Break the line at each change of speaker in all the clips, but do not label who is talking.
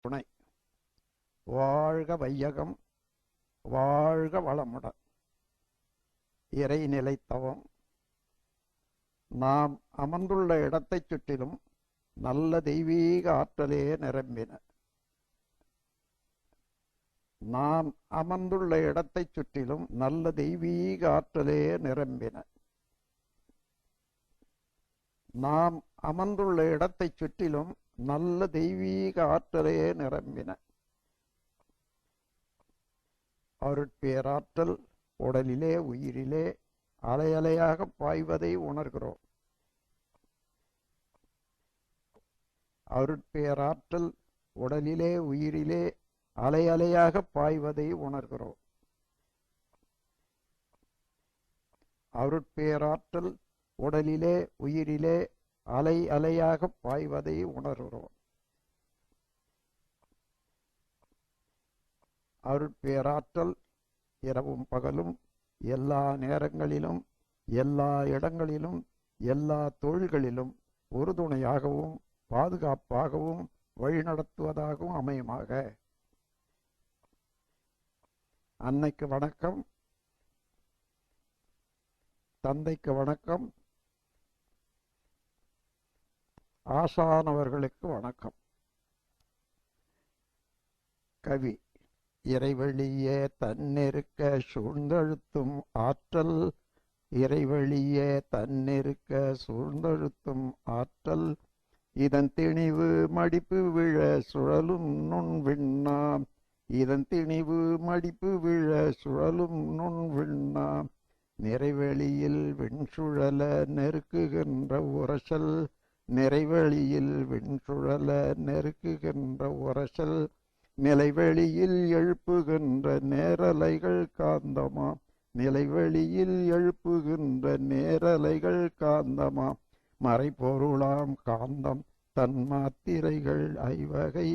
துணை. வாழ்க வையகம், வாழ்க வளமுடன். இறைநிலை தவம். நாம் அமர்ந்துள்ள இடத்தைச் சுற்றிலும் நல்ல தெய்வீக ஆற்றலே நிரம்பின. நாம் அமர்ந்துள்ள இடத்தைச் சுற்றிலும் நல்ல தெய்வீக ஆற்றலே நிரம்பின. நாம் அமர்ந்துள்ள இடத்தைச் சுற்றிலும் நல்ல தெய்வீக ஆற்றலே நிரம்பின. அருட்பேராற்றல் உடலிலே உயிரிலே அலையலையாக பாய்வதை உணர்கிறோம். அருட்பேராற்றல் உடலிலே உயிரிலே அலையலையாக பாய்வதை உணர்கிறோம். அருட்பேராற்றல் உடலிலே உயிரிலே அலை அலையாக பாய்வதை உணர்கிறோம். அருட்பேராற்றல் இரவும் பகலும் எல்லா நேரங்களிலும் எல்லா இடங்களிலும் எல்லா தொழில்களிலும் உறுதுணையாகவும் பாதுகாப்பாகவும் வழிநடத்துவதாகவும் அமையுமாக. அன்னைக்கு வணக்கம், தந்தைக்கு வணக்கம், ஆசானவர்களுக்கு வணக்கம். கவி. இறைவழியே தன்னிருக்க சூழ்ந்தழுத்தும் ஆற்றல், இறைவழியே தன்னிருக்க சூழ்ந்தழுத்தும் ஆற்றல், இதன் திணிவு மடிப்பு விழ சுழலும் நுண் விண்ணாம், இதன் திணிவு மடிப்பு விழ சுழலும் நுண் விண்ணாம், நிறைவெளியில் விண்சுழல நெருக்குகின்ற உரசல், நிறைவெளியில் விண்சுழல நெருக்குகின்ற உரசல், நிலைவெளியில் எழுப்புகின்ற நேரலைகள் காந்தமாம், நிலைவெளியில் எழுப்புகின்ற நேரலைகள் காந்தமாம், மறைபொருளாம் காந்தம் தன்மாத்திரைகள் ஐவகை,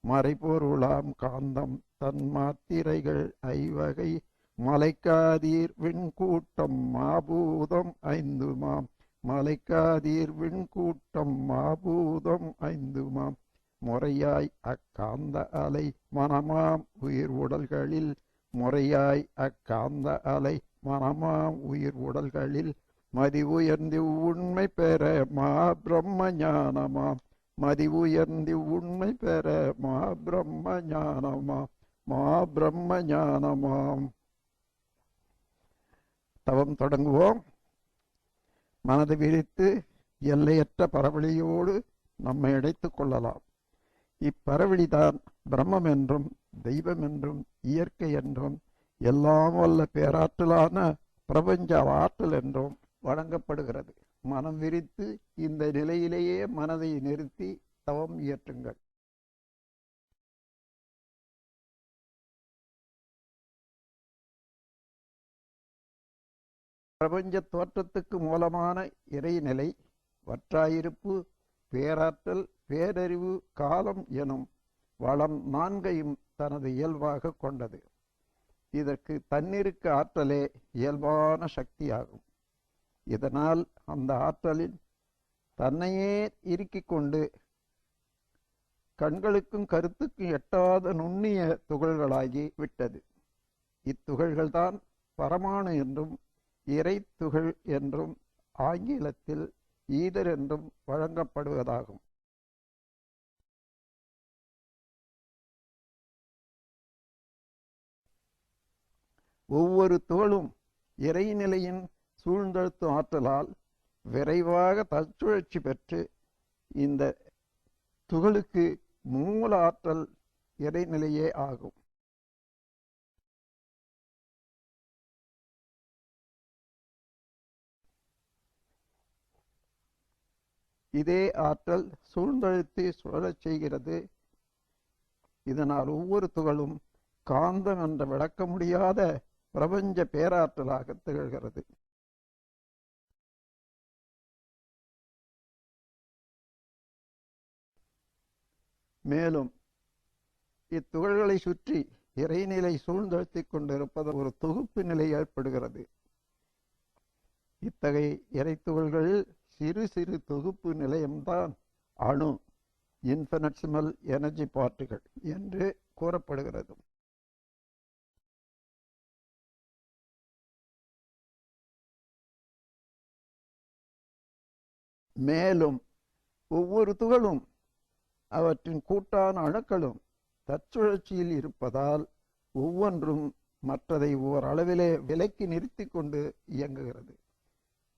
மறைபொருளாம் காந்தம் தன்மாத்திரைகள் ஐவகை, மலைக்காதீர் விண்கூட்டம் மாபூதம் ஐந்துமாம், மலைக்காதீர் விண்கூட்டம் மாபூதம் ஐந்துமாம், முறையாய் அக்காந்த அலை மனமாம் உயிர் உடல்களில், முறையாய் அக்காந்த அலை மனமாம் உயிர் உடல்களில், மதி உயர்ந்து உண்மை பெற மா பிரம்ம ஞானமாம், மதி உயர்ந்து உண்மை பெற மா பிரம்ம ஞானமாம், மா பிரம்ம ஞானமாம். தவம் தொடங்குவோம். மனது விரித்து எல்லையற்ற பரவழியோடு நம்மை இணைத்துக் கொள்ளலாம். இப்பரவழிதான் பிரம்மம் என்றும் தெய்வம் என்றும் இயற்கை என்றும் எல்லாம் வல்ல பேராற்றலான பிரபஞ்ச ஆற்றல் என்றும் வழங்கப்படுகிறது. மனம் விரித்து இந்த நிலையிலேயே மனதை நிறுத்தி தவம் இயற்றுங்கள். பிரபஞ்ச தோற்றத்துக்கு மூலமான இறைநிலை, வற்றாயிருப்பு, பேராற்றல், பேரறிவு, காலம் எனும் வளம் நான்கையும் தனது இயல்பாக கொண்டது. இதற்கு தன்னிருக்க ஆற்றலே இயல்பான சக்தியாகும். இதனால் அந்த ஆற்றலில் தன்னையே இறுக்கிக் கொண்டு கண்களுக்கும் கருத்துக்கும் எட்டாத நுண்ணிய துகள்களாகி விட்டது. இத்துகள்கள்தான் பரமாணு என்றும் இறை துகள் என்றும் ஆங்கிலத்தில் ஈதர் என்றும் வழங்கப்படுவதாகும். ஒவ்வொரு துகளும் இறைநிலையின் சூழ்ந்தழுத்தும் ஆற்றலால் விரைவாக தற்சுழற்சி பெற்று இந்த துகளுக்கு மூல ஆற்றல் இறைநிலையே ஆகும். இதே ஆற்றல் சூழ்ந்தழுத்தி சுழலச் செய்கிறது. இதனால் ஒவ்வொரு துகளும் காந்தம் என்ற விளக்க முடியாத பிரபஞ்ச பேராற்றலாக திகழ்கிறது. மேலும் இத்துகள்களை சுற்றி இறைநிலை சூழ்ந்தழுத்திக் கொண்டிருப்பது ஒரு தொகுப்பு நிலை ஏற்படுகிறது. இத்தகைய இறைத்துகள்களில் சிறு சிறு தொகுப்பு நிலையம்தான் அணு. இன்ஃபினிட்சிமல் எனர்ஜி பார்ட்டிகள் என்று கூறப்படுகிறது. மேலும் ஒவ்வொரு துகளும் அவற்றின் கூட்டான அணுக்களும் தற்சுழற்சியில் இருப்பதால் ஒவ்வொன்றும் மற்றதை ஓரளவிலே விலக்கி நிறுத்தி கொண்டு இயங்குகிறது.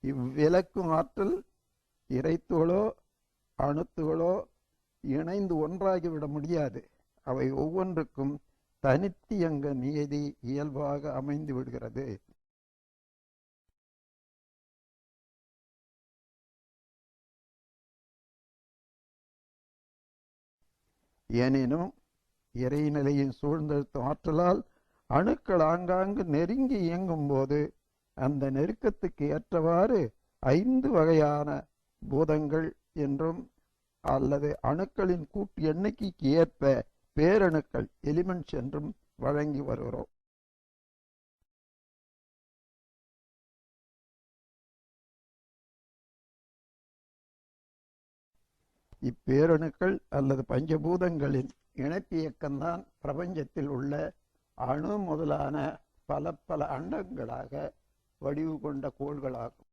இவ்விலக்கும் ஆற்றல் இறைத்துகளோ அணுத்துகளோ இணைந்து ஒன்றாகிவிட முடியாது. அவை ஒவ்வொன்றுக்கும் தனித்தியங்க நியதி இயல்பாக அமைந்து விடுகிறது. எனினும் இறைநிலையின் சூழ்ந்தெழுத்தும் ஆற்றலால் அணுக்கள் ஆங்காங்கு நெருங்கி இயங்கும் போது அந்த நெருக்கத்துக்கு ஏற்றவாறு 5 வகையான பூதங்கள் என்றும் அல்லது அணுக்களின் கூட்டு எண்ணிக்கைக்கு ஏற்ப பேரணுக்கள் எலிமெண்ட்ஸ் என்றும் வழங்கி வருகிறோம். இப்பேரணுக்கள் அல்லது பஞ்சபூதங்களின் இணைப்பியக்கம்தான் பிரபஞ்சத்தில் உள்ள அணு முதலான பல பல அண்டங்களாக வடிவு கொண்ட கோள்களாகும்.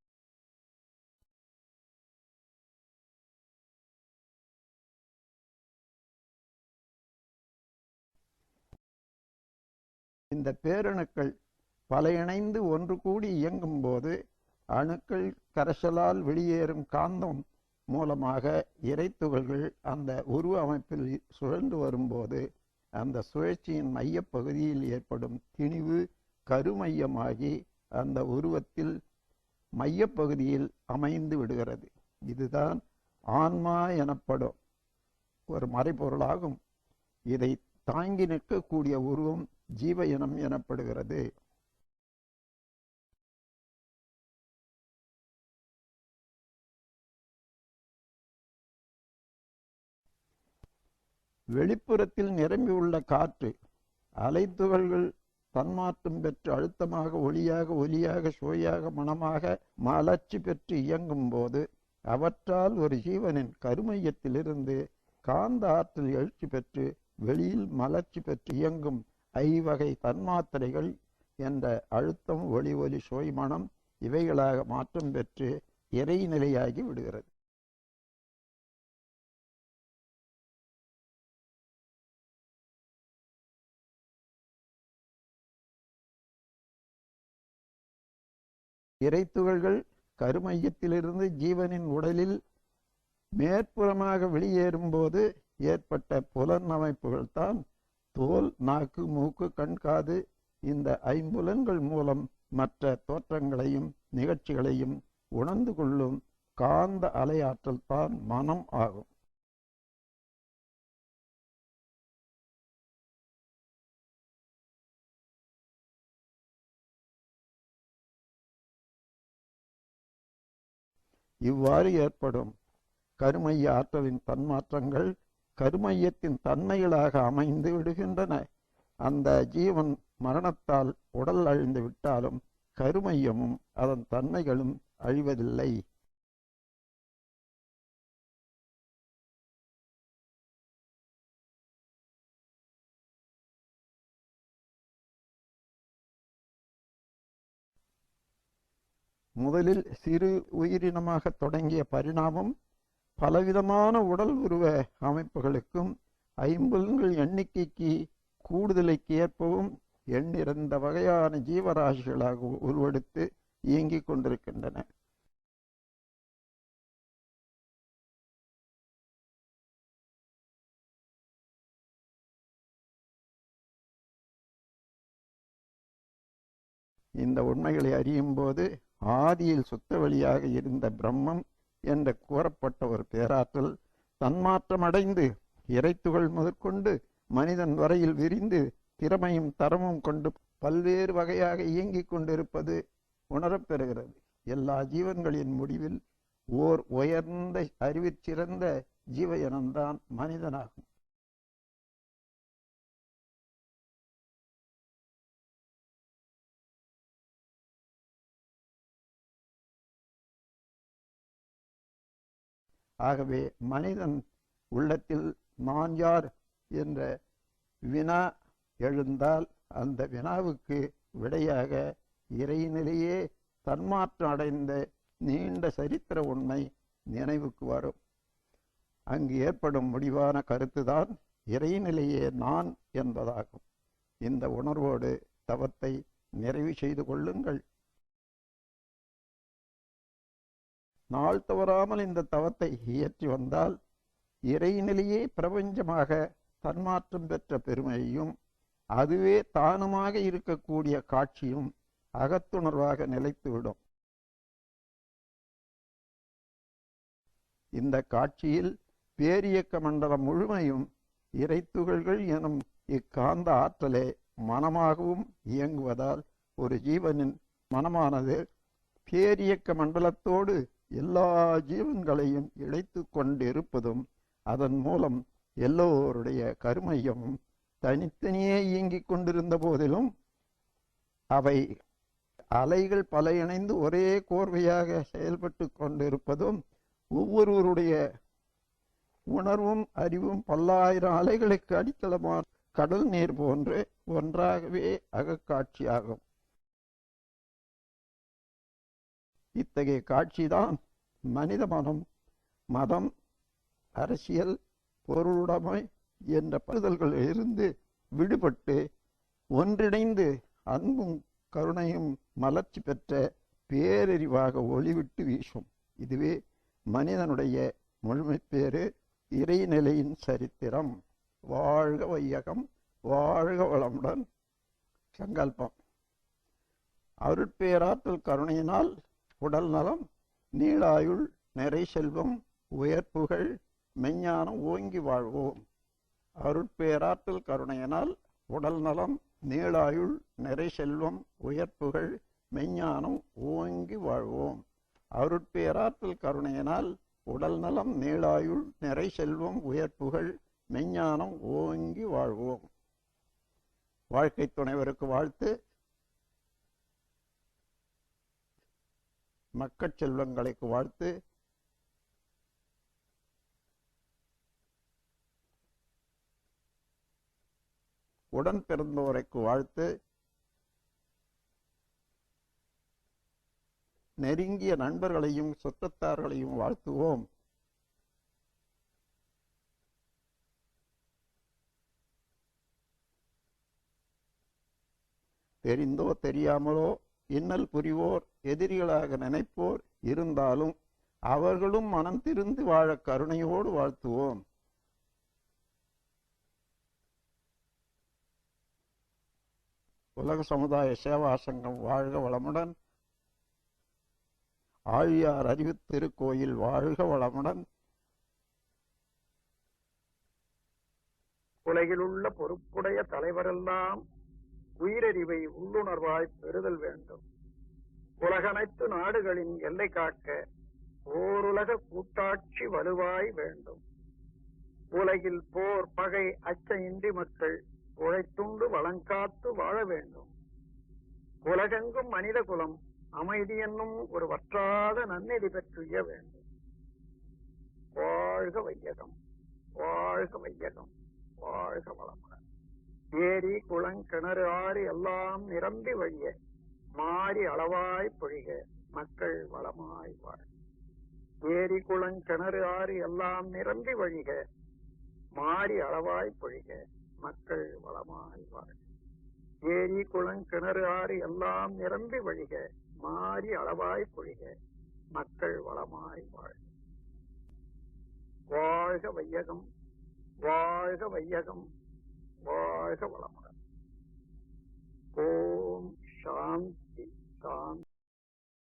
இந்த பேரணுக்கள் பல இணைந்து ஒன்று கூடி இயங்கும் போது அணுக்கள் கரைசலால் வெளியேறும் காந்தம் மூலமாக இறைத்துகள்கள் அந்த உருவ அமைப்பில் சுழன்று வரும்போது அந்த சுழற்சியின் மையப்பகுதியில் ஏற்படும் திணிவு கருமையமாகி அந்த உருவத்தில் மையப்பகுதியில் அமைந்து விடுகிறது. இதுதான் ஆன்மா எனப்படும் ஒரு மறைபொருளாகும். இதை தாங்கி நிற்கக்கூடிய உருவம் ஜீவ இனம் எனப்படுகிறது. வெளிப்புறத்தில் நிரம்பியுள்ள காற்று அலைத்துகள்கள் தன்மாற்றம் பெற்று அழுத்தமாக ஒளியாக சுவையாக மனமாக மலர்ச்சி பெற்று இயங்கும் போது அவற்றால் ஒரு ஜீவனின் கருமையத்திலிருந்து காந்த ஆற்றல் எழுச்சி பெற்று வெளியில் மலர்ச்சி பெற்று இயங்கும் 5 வகை தன்மாத்திரைகள் என்ற அழுத்தம் ஒளி சுவை மனம் இவைகளாக மாற்றம் பெற்று இறைநிலையாகி விடுகிறது. இறைத்துகள்கள் கருமையத்திலிருந்து ஜீவனின் உடலில் மேற்புறமாக வெளியேறும் போது ஏற்பட்ட புலன் அமைப்புகள் தான் தோல், நாக்கு, மூக்கு, கண், காது. இந்த 5 புலன்கள் மூலம் மற்ற தோற்றங்களையும் நிகழ்ச்சிகளையும் உணர்ந்து கொள்ளும் காந்த அலையாற்றல் தான் மனம் ஆகும். இவ்வாறு ஏற்படும் கருமைய ஆற்றலின் தன்மாற்றங்கள் கருமையத்தின் தன்மைகளாக அமைந்து விடுகின்றன. அந்த ஜீவன் மரணத்தால் உடல் அழிந்து விட்டாலும் கருமையமும் அதன் தன்மைகளும் அழிவதில்லை. முதலில் சிறு உயிரினமாக தொடங்கிய பரிணாமம் பலவிதமான உடல் உருவ அமைப்புகளுக்கும் 5 எண்ணிக்கைக்கு கூடுதலுக்கு ஏற்பவும் எண்ணிறந்த வகையான ஜீவராசிகளாக உருவெடுத்து இயங்கிக் கொண்டிருக்கின்றன. இந்த உண்மைகளை அறியும் போது ஆதியில் சுத்த வழியாக இருந்த பிரம்மம் என்று கூறப்பட்ட ஒரு பேராற்றல் தன்மாற்றமடைந்து இறைத்துகள் முதற்கொண்டு மனிதன் வரையில் விரிந்து திறமையும் தரமும் கொண்டு பல்வேறு வகையாக இயங்கிக் கொண்டிருப்பது உணரப்பெறுகிறது. எல்லா ஜீவன்களின் முடிவில் ஓர் உயர்ந்த அறிவிற்சிறந்த ஜீவ இனம்தான் மனிதனாகும். ஆகவே மனிதன் உள்ளத்தில் நான் யார் என்ற வினா எழுந்தால் அந்த வினாவுக்கு விடையாக இறைநிலையே தன்மாற்றம் அடைந்த நீண்ட சரித்திர உண்மை நினைவுக்கு வரும். அங்கு ஏற்படும் முடிவான கருத்துதான் இறைநிலையே நான் என்பதாகும். இந்த உணர்வோடு தவத்தை நிறைவு செய்து கொள்ளுங்கள். நாள் தவறாமல் இந்த தவத்தை இயற்றி வந்தால் இறைநிலையே பிரபஞ்சமாக தன்மாற்றம் பெற்ற பெருமையும் அதுவே தானுமாக இருக்கக்கூடிய காட்சியும் அகத்துணர்வாக நிலைத்துவிடும். இந்த காட்சியில் பேரியக்க மண்டலம் முழுமையும் இறைத்துகள்கள் எனும் இக்காந்த ஆற்றலே மனமாகவும் இயங்குவதால் ஒரு ஜீவனின் மனமானது பேரியக்க மண்டலத்தோடு எல்லா ஜீவன்களையும் இழைத்து கொண்டிருப்பதும் அதன் மூலம் எல்லோருடைய கருமையமும் தனித்தனியே இயங்கிக் கொண்டிருந்த போதிலும் அவை அலைகள் பல இணைந்து ஒரே கோர்வையாக செயல்பட்டு கொண்டிருப்பதும் ஒவ்வொருவருடைய உணர்வும் அறிவும் பல்லாயிரம் அலைகளுக்கு அடித்தளமான கடல் நீர் போன்று ஒன்றாகவே அகக்காட்சியாகும். இத்தகைய காட்சிதான் மனித மனம், மதம், அரசியல், பொருளுடைமை என்ற பருதல்களில் இருந்து விடுபட்டு ஒன்றிணைந்து அன்பும் கருணையும் மலர்ச்சி பெற்ற பேரறிவாக ஒளிவிட்டு வீசும். இதுவே மனிதனுடைய முழுமைப்பேறு, இறைநிலையின் சரித்திரம். வாழ்க வையகம், வாழ்க வளமுடன். சங்கல்பம். அருட்பேராற்றல் கருணையினால் உடல் நலம், நீளாயுள், நிறை செல்வம், உயர்ப்புகள், மெஞ்ஞானம் ஓங்கி வாழ்வோம். அருட்பேராற்றல் கருணையினால் உடல் நலம், நீளாயுள், நிறை செல்வம், உயர்ப்புகள், மெஞ்ஞானம் ஓங்கி வாழ்வோம். அருட்பேராற்றல் கருணையினால் உடல் நலம், நீளாயுள், நிறை செல்வம், உயர்ப்புகள், மெஞ்ஞானம் ஓங்கி வாழ்வோம். வாழ்க்கை துணைவருக்கு வாழ்த்து. மக்கட் செல்வங்களுக்கு வாழ்த்து. உடன் பிறந்தோரைக்கு வாழ்த்து. நெருங்கிய நண்பர்களையும் சுற்றத்தார்களையும் வாழ்த்துவோம். தெரிந்தோ தெரியாமலோ இன்னல் புரிவோர், எதிரிகளாக நினைப்போர் இருந்தாலும் அவர்களும் மனம் திருந்து வாழ கருணையோடு வாழ்த்துவோம். உலக சமுதாய சேவா சங்கம் வாழ்க வளமுடன். ஆழியார் அறிவு திருக்கோயில் வாழ்க வளமுடன்.
உலகில் உள்ள பொறுப்புடைய தலைவரெல்லாம் உயிரறிவை உள்ளுணர்வாய் பெறுதல் வேண்டும். உலகனைத்து நாடுகளின் எல்லை காக்க ஓருலக கூட்டாட்சி வலுவாய் வேண்டும். உலகில் போர் பகை அச்சமின்றி மக்கள் உழைத்துண்டு வளங்காத்து வாழ வேண்டும். உலகெங்கும் மனித குலம் அமைதி என்னும் ஒரு வற்றாத நன்னெறி பெற்றுய வேண்டும். வாழ்க வையகம், வாழ்க வையகம், வாழ்க வளமுடன். ஏரி குளங்கிணறு ஆறு எல்லாம் நிரம்பி வழிய மாறி அளவாய் பொழிக மக்கள் வளமாய் வாழ. ஏரி குளங்கிணறு ஆறு எல்லாம் நிரம்பி வழிக மாறி அளவாய் பொழிக மக்கள் வளமாய் வாழ. ஏரி குளங்கிணறு ஆறு எல்லாம் நிரம்பி வழிக மாறி அளவாய் பொழிக மக்கள் வளமாய் வாழ. வாழ்க வையகம், வாழ்க வையகம், வாழ்க வளமுடன்.